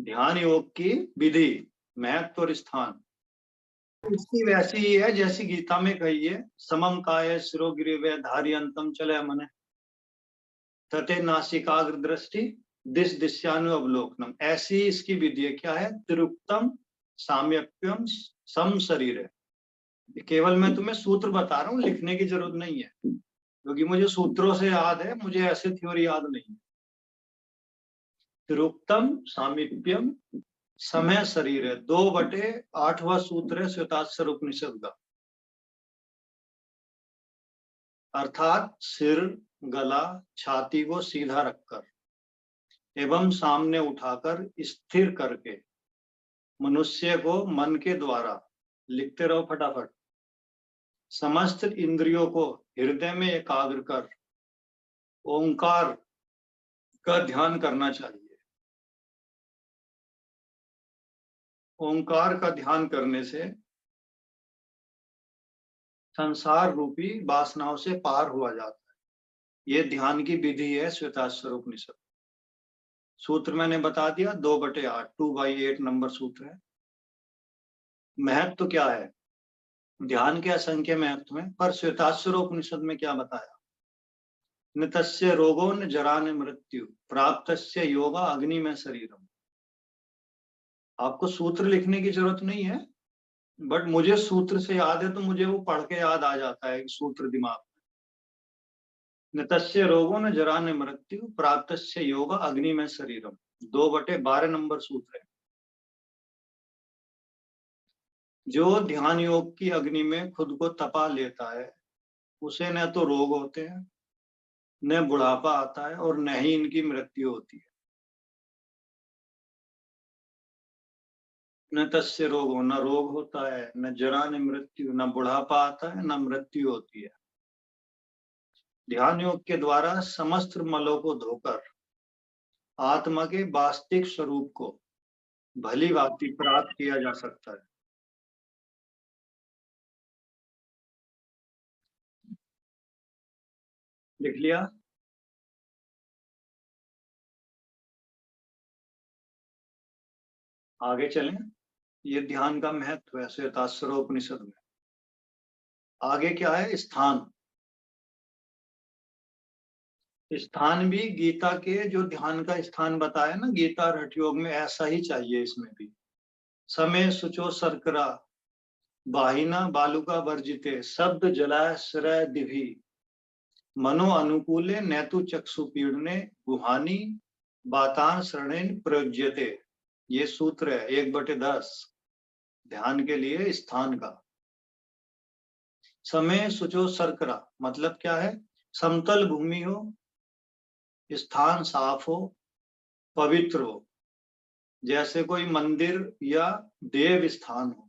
ध्यान योग की विधि, महत्व और स्थान इसकी वैसी ही है जैसी गीता में कही है, समम काय शिरो गिरिवे धारियंतम चले मने तते नासिकाग्र दृष्टि दिश दिश्यानु अवलोकनम। ऐसी इसकी विधि क्या है? तिरुक्तम साम्यक्यम सम शरीर है। केवल मैं तुम्हें सूत्र बता रहा हूँ, लिखने की जरूरत नहीं है, क्योंकि मुझे सूत्रों से याद है, मुझे ऐसे थ्योरी याद नहीं है। तिरुक्तम सामीप्यम समय शरीर है, 2/8वां सूत्र है श्वेताक्षर उपनिषद का। अर्थात सिर, गला, छाती को सीधा रखकर एवं सामने उठाकर स्थिर करके मनुष्य को मन के द्वारा, लिखते रहो फटाफट, समस्त इंद्रियों को हृदय में एकाग्र कर ओंकार का ध्यान करना चाहिए। ओंकार का ध्यान करने से संसार रूपी वासनाओं से पार हुआ जाता है। ये ध्यान की विधि है श्वेताक्षर उपनिषद। सूत्र मैंने बता दिया, 2/8, 2/8 नंबर सूत्र है। महत्व क्या है? ध्यान के असंख्य महत्व है, पर श्वेताक्षर उपनिषद में क्या बताया? नितस्य रोगो न जरा न मृत्यु प्राप्तस्य योगा अग्नि में शरीरम। आपको सूत्र लिखने की जरूरत नहीं है, बट मुझे सूत्र से याद है तो मुझे वो पढ़ के याद आ जाता है सूत्र दिमाग में। नितस्य रोगो न जरा न मृत्यु प्राप्तस्य योगा अग्नि में शरीरम, 2/12 नंबर सूत्र है। जो ध्यान योग की अग्नि में खुद को तपा लेता है उसे न तो रोग होते हैं, न बुढ़ापा आता है, और न ही इनकी मृत्यु होती है। न तस्य रोगो, न रोग होता है, न जरा न मृत्यु, न बुढ़ापा आता है, न मृत्यु होती है। ध्यान योग के द्वारा समस्त मलों को धोकर आत्मा के वास्तविक स्वरूप को भली भांति प्राप्त किया जा सकता है। लिख लिया? आगे चलें। ये ध्यान का महत्व है श्वेताक्षर उपनिषद में। आगे क्या है? स्थान। स्थान भी गीता के जो ध्यान का स्थान बताया ना गीता और हठ योग में, ऐसा ही चाहिए इसमें भी। समय सुचो सर्करा बाहिना बालुका वर्जिते शब्द जलाश्रय दिभि मनो अनुकूले नैतु चक्षु पीड़ने गुहानी बातान शरणेन प्रयोज्यते। ये सूत्र है 1/10 ध्यान के लिए स्थान का। समय सुचो सर्करा मतलब क्या है? समतल भूमि हो, स्थान साफ हो, पवित्र हो, जैसे कोई मंदिर या देव स्थान हो।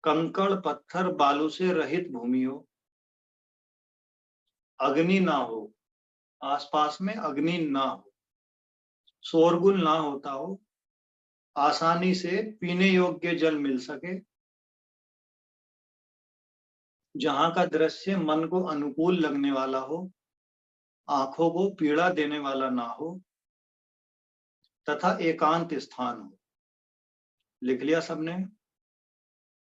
कंकड़ पत्थर बालू से रहित भूमि हो, अग्नि ना हो, आसपास में अग्नि ना हो, शोरगुल ना होता हो, आसानी से पीने योग्य जल मिल सके, जहां का दृश्य मन को अनुकूल लगने वाला हो, आंखों को पीड़ा देने वाला ना हो, तथा एकांत स्थान हो। लिख लिया सबने?